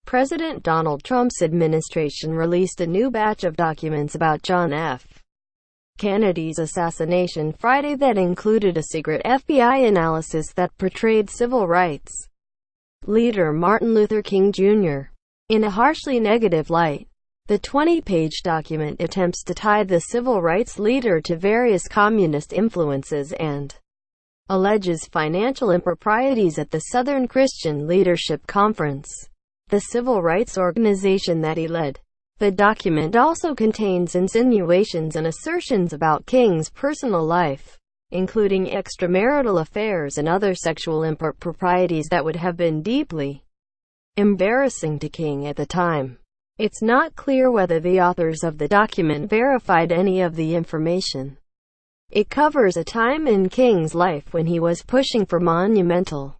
President Donald Trump's administration released a new batch of documents about John F. Kennedy's assassination Friday that included a secret FBI analysis that portrayed civil rights leader Martin Luther King Jr. in a harshly negative light. The 20-page document attempts to tie the civil rights leader to various communist influences and alleges financial improprieties at the Southern Christian Leadership Conference, the civil rights organization that he led. The document also contains insinuations and assertions about King's personal life, including extramarital affairs and other sexual improprieties that would have been deeply embarrassing to King at the time. It's not clear whether the authors of the document verified any of the information. It covers a time in King's life when he was pushing for monumental,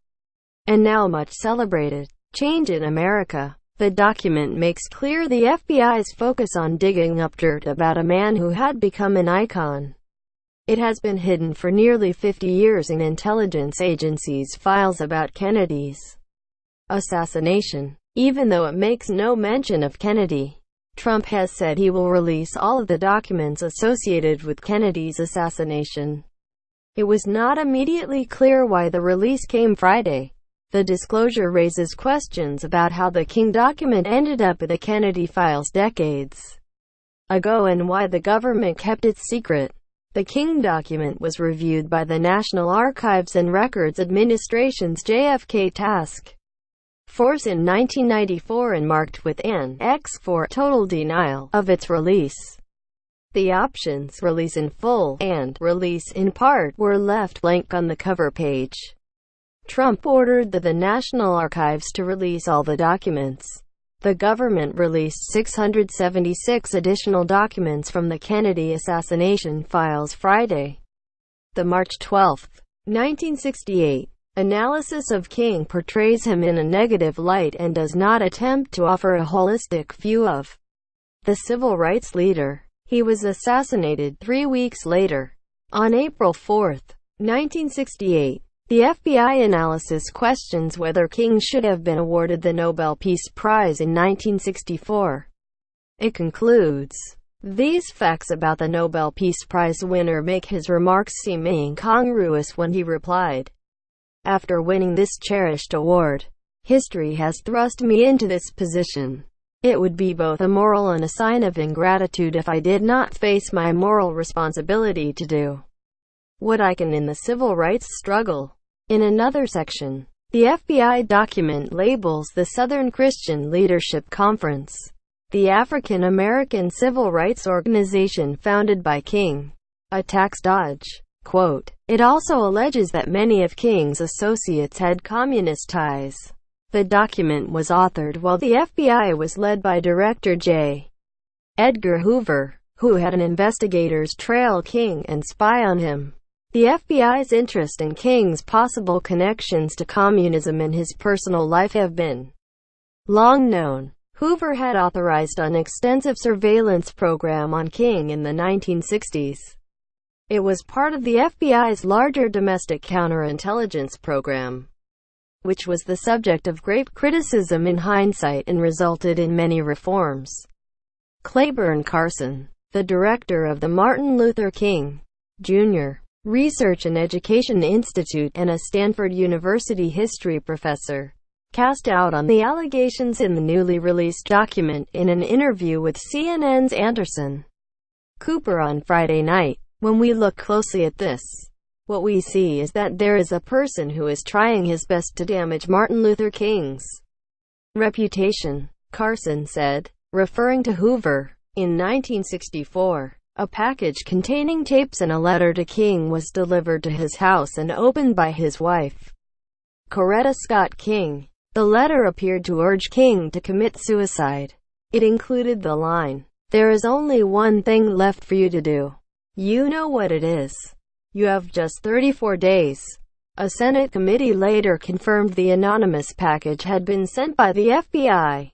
and now much celebrated, change in America. The document makes clear the FBI's focus on digging up dirt about a man who had become an icon. It has been hidden for nearly 50 years in intelligence agencies' files about Kennedy's assassination. Even though it makes no mention of Kennedy, Trump has said he will release all of the documents associated with Kennedy's assassination. It was not immediately clear why the release came Friday. The disclosure raises questions about how the King document ended up in the Kennedy files decades ago and why the government kept it secret. The King document was reviewed by the National Archives and Records Administration's JFK task force in 1994 and marked with an X for total denial of its release. The options "release in full" and "release in part" were left blank on the cover page. Trump ordered the National Archives to release all the documents. The government released 676 additional documents from the Kennedy assassination files Friday. The March 12, 1968 analysis of King portrays him in a negative light and does not attempt to offer a holistic view of the civil rights leader. He was assassinated 3 weeks later. On April 4, 1968, the FBI analysis questions whether King should have been awarded the Nobel Peace Prize in 1964. It concludes, "These facts about the Nobel Peace Prize winner make his remarks seem incongruous when he replied, 'After winning this cherished award, history has thrust me into this position. It would be both immoral and a sign of ingratitude if I did not face my moral responsibility to do what I can in the civil rights struggle.'" In another section, the FBI document labels the Southern Christian Leadership Conference, the African American civil rights organization founded by King, a tax dodge. Quote, "It also alleges that many of King's associates had communist ties." The document was authored while the FBI was led by Director J. Edgar Hoover, who had an investigators trail King and spy on him. The FBI's interest in King's possible connections to communism and his personal life have been long known. Hoover had authorized an extensive surveillance program on King in the 1960s. It was part of the FBI's larger domestic counterintelligence program, which was the subject of great criticism in hindsight and resulted in many reforms. Claiborne Carson, the director of the Martin Luther King Jr. Research and Education Institute and a Stanford University history professor, cast doubt on the allegations in the newly released document in an interview with CNN's Anderson Cooper on Friday night. "When we look closely at this, what we see is that there is a person who is trying his best to damage Martin Luther King's reputation," Carson said, referring to Hoover. In 1964, a package containing tapes and a letter to King was delivered to his house and opened by his wife, Coretta Scott King. The letter appeared to urge King to commit suicide. It included the line, "There is only one thing left for you to do. You know what it is. You have just 34 days." A Senate committee later confirmed the anonymous package had been sent by the FBI.